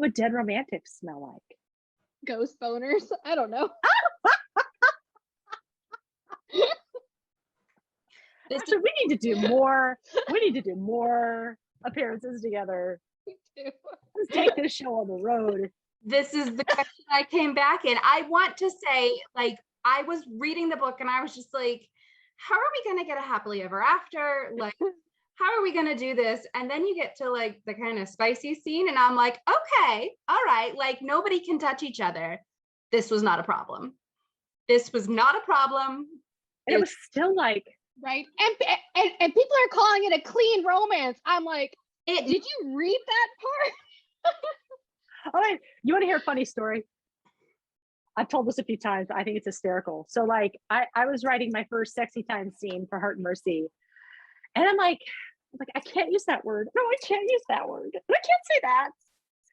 would dead romantics smell like? Ghost boners? I don't know. Actually, we need to do more. We need to do more appearances together. Let's take this show on the road. This is the question I came back in. I want to say, like, I was reading the book and I was just like, how are we going to get a happily ever after? Like, how are we going to do this? And then you get to like the kind of spicy scene and I'm like, okay, all right. Like nobody can touch each other. This was not a problem. This was not a problem. And it was still like, right. And people are calling it a clean romance. I'm like, did you read that part? all right, you want to hear a funny story? I've told this a few times, but I think it's hysterical. So like I was writing my first sexy time scene for Heart and Mercy. And I'm like, I can't use that word. No, I can't use that word. I can't say that.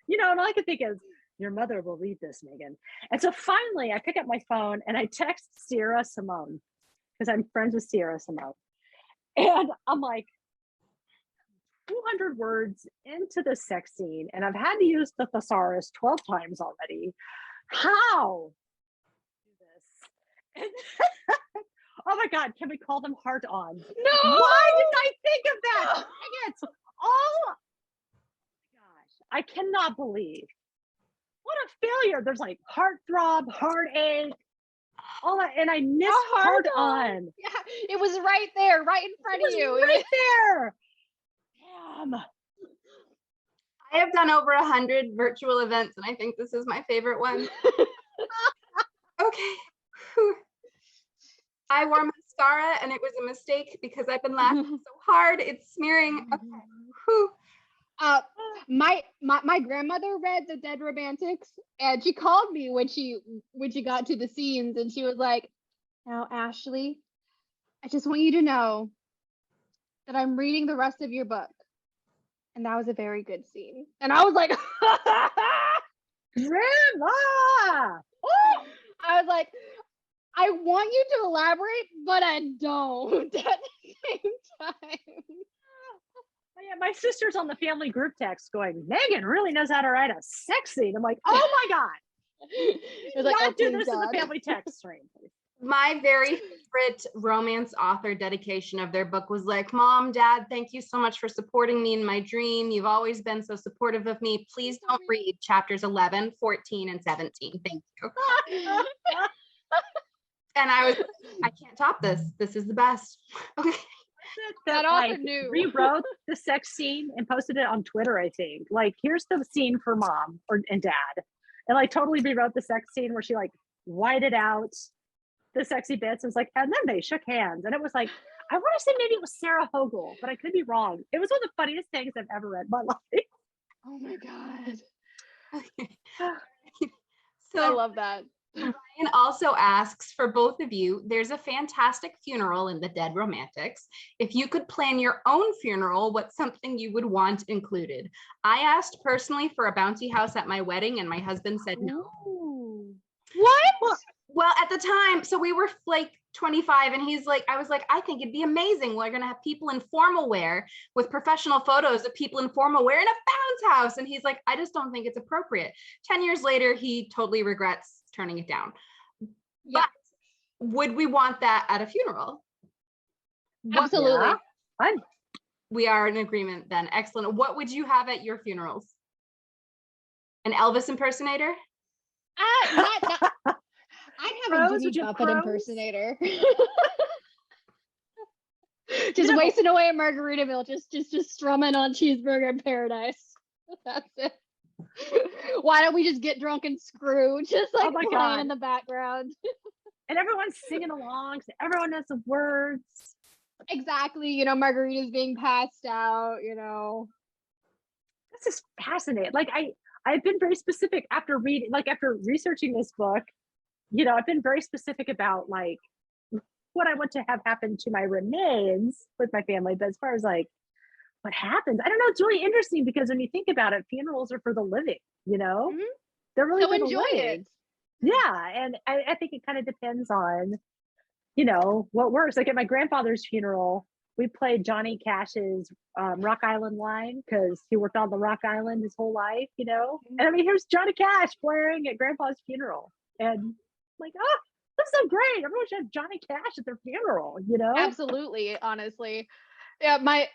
You know, and all I could think is, your mother will read this, Megan. And so finally I pick up my phone and I text Sierra Simone, because I'm friends with Sierra Simone. And I'm like, 200 words into the sex scene, and I've had to use the thesaurus 12 times already. How do this? And oh my God, can we call them Hart on? No! Why didn't I think of that? Dang it. Oh my gosh, I cannot believe. What a failure. There's like heartthrob, heartache, all that, and I missed Hart on. Yeah, it was right there, right in front of you. Right there. Damn. I have done over 100 virtual events and I think this is my favorite one. Okay. Whew. I wore mascara and it was a mistake because I've been laughing so hard. It's smearing. Okay. Whew. My grandmother read The Dead Romantics and she called me when she got to the scenes and she was like, now Ashley, I just want you to know that I'm reading the rest of your book. And that was a very good scene. And I was like, Grandma! I was like, I want you to elaborate, but I don't at the same time. Oh, yeah, my sister's on the family group text going, Megan really knows how to write a sex scene. I'm like, oh my God. It was like, not do please, this in the God. family text stream. My very favorite romance author dedication of their book was like, Mom, Dad, thank you so much for supporting me in my dream. You've always been so supportive of me. Please don't read chapters 11, 14, and 17. Thank you. And I was, I can't top this. This is the best. Okay. That author knew. Rewrote the sex scene and posted it on Twitter, I think. Like, here's the scene for Mom and Dad. And like totally rewrote the sex scene where she like whited out the sexy bits. It was like, and then they shook hands. And it was like, I want to say maybe it was Sarah Hogle, but I could be wrong. It was one of the funniest things I've ever read in my life. Oh my God. So I love that. Ryan also asks for both of you, there's a fantastic funeral in The Dead Romantics. If you could plan your own funeral, what's something you would want included? I asked personally for a bouncy house at my wedding and my husband said no. Ooh. What? Well, at the time, so we were like 25 and he's like, I was like, I think it'd be amazing. We're going to have people in formal wear with professional photos of people in formal wear in a bounce house. And he's like, I just don't think it's appropriate. 10 years later, he totally regrets turning it down. Yeah. But would we want that at a funeral? Absolutely. Yeah. Fun. We are in agreement then. Excellent. What would you have at your funerals? An Elvis impersonator? I'd have a Jimmy Buffett impersonator. Just wasting away at Margaritaville, just strumming on Cheeseburger in Paradise. That's it. Why don't we just get drunk and screw? Just like playing in the background. And everyone's singing along, so everyone knows the words. Exactly. You know, margaritas being passed out, you know. This is fascinating. Like I've been very specific after reading, like after researching this book, you know, I've been very specific about like what I want to have happen to my remains with my family. But as far as like what happens, I don't know. It's really interesting because when you think about it, funerals are for the living, you know, they're really So for the enjoy living. it. Yeah. And I think it kind of depends on, you know, what works. Like at my grandfather's funeral, we played Johnny Cash's Rock Island line because he worked on the Rock Island his whole life, you know. And I mean, here's Johnny Cash blaring at Grandpa's funeral, and I'm like, oh, that's so great! Everyone should have Johnny Cash at their funeral, you know. Absolutely, honestly. Yeah, my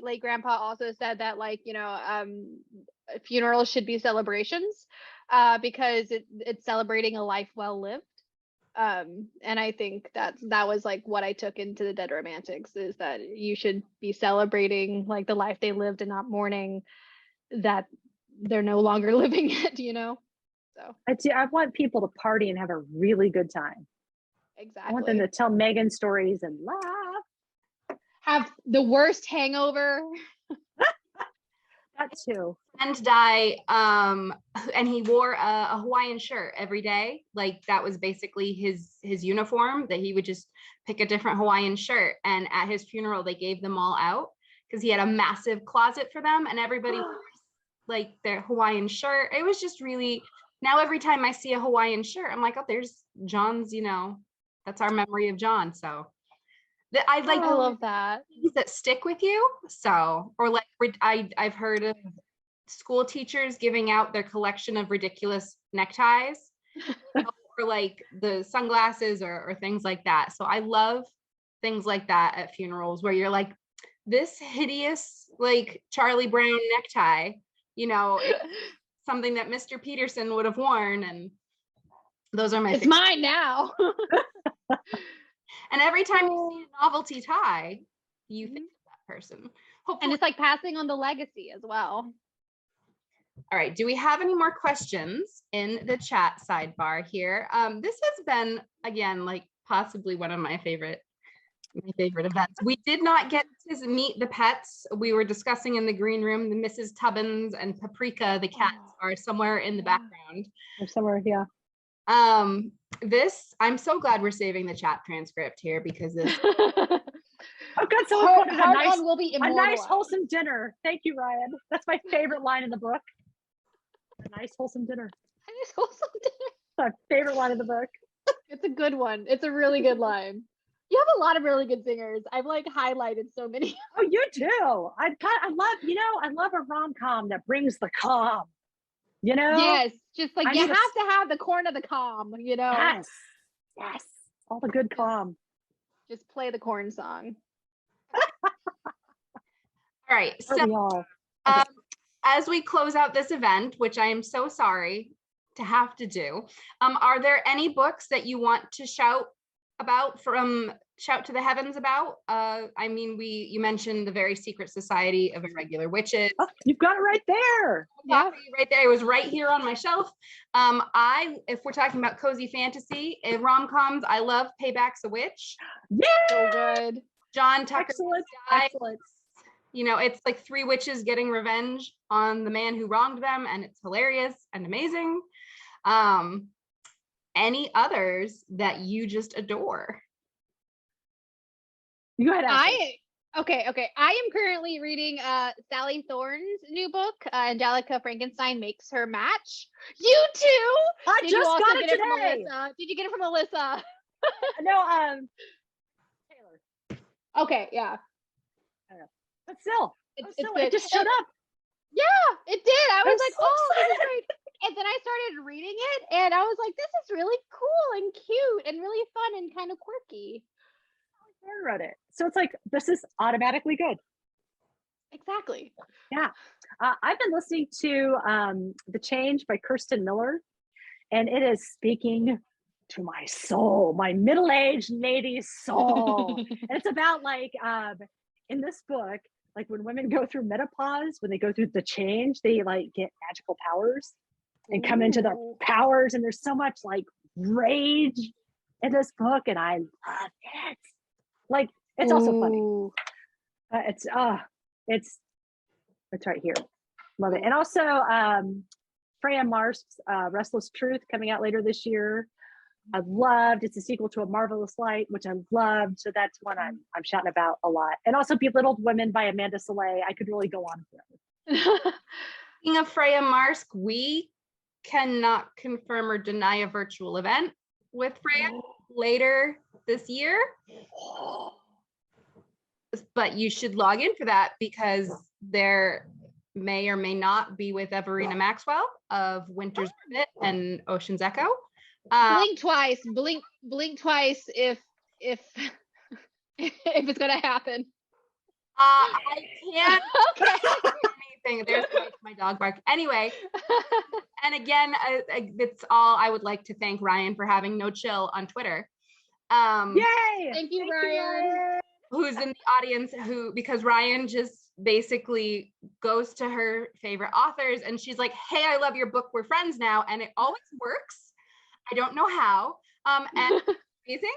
late grandpa also said that, like, you know, funerals should be celebrations, because it's celebrating a life well lived. And I think that was like what I took into the Dead Romantics, is that you should be celebrating like the life they lived and not mourning that they're no longer living it, you know. So I want people to party and have a really good time. exactly. I want them to tell Megan stories and laugh. Have the worst hangover. That too. And die, and he wore a Hawaiian shirt every day. Like that was basically his uniform, that he would just pick a different Hawaiian shirt. And at his funeral, they gave them all out because he had a massive closet for them, and everybody wears like their Hawaiian shirt. It was just really, now every time I see a Hawaiian shirt, I'm like, oh, there's John's, you know, that's our memory of John. So I like, I love that. things that stick with you. So, or like I've heard of school teachers giving out their collection of ridiculous neckties, you know, or like the sunglasses or things like that. So I love things like that at funerals where you're like, this hideous like Charlie Brown necktie, you know, it's something that Mr. Peterson would have worn, and those are my It's mine now. And every time you see a novelty tie, you think of that person. Hopefully. And it's like passing on the legacy as well. All right. Do we have any more questions in the chat sidebar here? This has been, again, like possibly one of my favorite events. We did not get to meet the pets. We were discussing in the green room, the Mrs. Tubbins and Paprika, the cats, are somewhere in the background. Or somewhere, yeah. This, I'm so glad we're saving the chat transcript here, because this Oh, good. So Hart a nice, will be a nice immortalized. wholesome dinner. Thank you, Ryan. That's my favorite line in the book. A nice wholesome dinner. A nice wholesome dinner. My favorite line in the book. It's a good one. It's a really good line. You have a lot of really good singers. I've like highlighted so many. Oh, you too. I love, you know, I love a rom-com that brings the calm. You know? Yes, just like I you need have a- to have the corn of the calm, you know. Yes. Yes. All the good calm. Just play the corn song. all right. Are we So all? as we close out this event, which I am so sorry to have to do, are there any books that you want to shout to the heavens about? I mean, you mentioned The Very Secret Society of Irregular Witches. Oh, you've got it right there. Yeah. Right there. It was right here on my shelf. If we're talking about cozy fantasy, rom-coms, I love Payback's a Witch. Yeah. So good. John Tucker. Excellent. Guy. Excellent. You know, it's like three witches getting revenge on the man who wronged them, and it's hilarious and amazing. Any others that you just adore? You go ahead. Ashley. Okay. I am currently reading Sally Thorne's new book, Angelica Frankenstein Makes Her Match. You too? I Did just you also got it get it from today. Alyssa? Did you get it from Alyssa? No, Taylor. Okay, yeah. But still, It's it good. just showed up. Yeah, it did. I was I'm like, so oh, this is excited. great. And then I started reading it, and I was like, this is really cool and cute and really fun and kind of quirky. I read it. So it's like, this is automatically good. Exactly. Yeah. I've been listening to The Change by Kirsten Miller, and it is speaking to my soul, my middle-aged lady's soul. And it's about like, in this book, like when women go through menopause, when they go through the change, they like get magical powers and come into their powers. And there's so much like rage in this book, and I love it. Like, it's also funny. It's right here. Love it. And also Freya Marsh's Restless Truth coming out later this year. loved. It's a sequel to A Marvelous Light, which I loved. So that's one I'm shouting about a lot. And also Belittled Women by Amanda Soleil. I could really go on forever. Speaking of Freya Marsk, we cannot confirm or deny a virtual event with Freya later this year. But you should log in for that because there may or may not be with Everina Maxwell of Winter's Ribbit and Ocean's Echo. Blink twice. Blink twice if if it's gonna happen. I can't Okay. anything. There's my dog bark. Anyway, and again, it's all. I would like to thank Ryan for having no chill on Twitter. Yay! Thank you, Ryan. Who's in the audience? Because Ryan just basically goes to her favorite authors and she's like, "Hey, I love your book. We're friends now," and it always works. I don't know how. And amazing.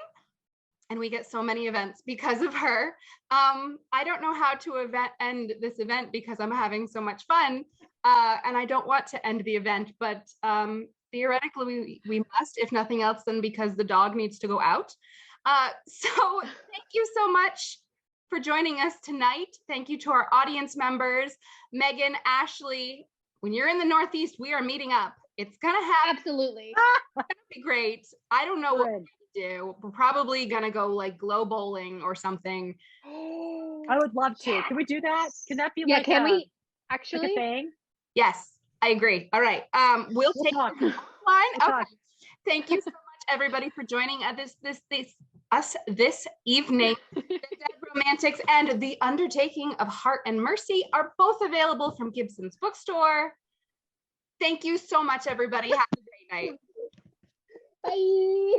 And we get so many events because of her. I don't know how to end this event because I'm having so much fun. And I don't want to end the event, but theoretically we must, if nothing else, then because the dog needs to go out. So thank you so much for joining us tonight. Thank you to our audience members, Megan, Ashley. When you're in the Northeast, we are meeting up. It's gonna happen. Absolutely. It's gonna be great. I don't know what we're gonna do. We're probably gonna go like glow bowling or something. I would love to. Can we do that? Can that be like can we like actually a thing? Yes, I agree. All right. We'll take talk. the line. We'll Okay. talk. Thank you so much, everybody, for joining us this evening. The Dead Romantics and The Undertaking of Hart and Mercy are both available from Gibson's Bookstore. Thank you so much, everybody. Have a great night. Bye.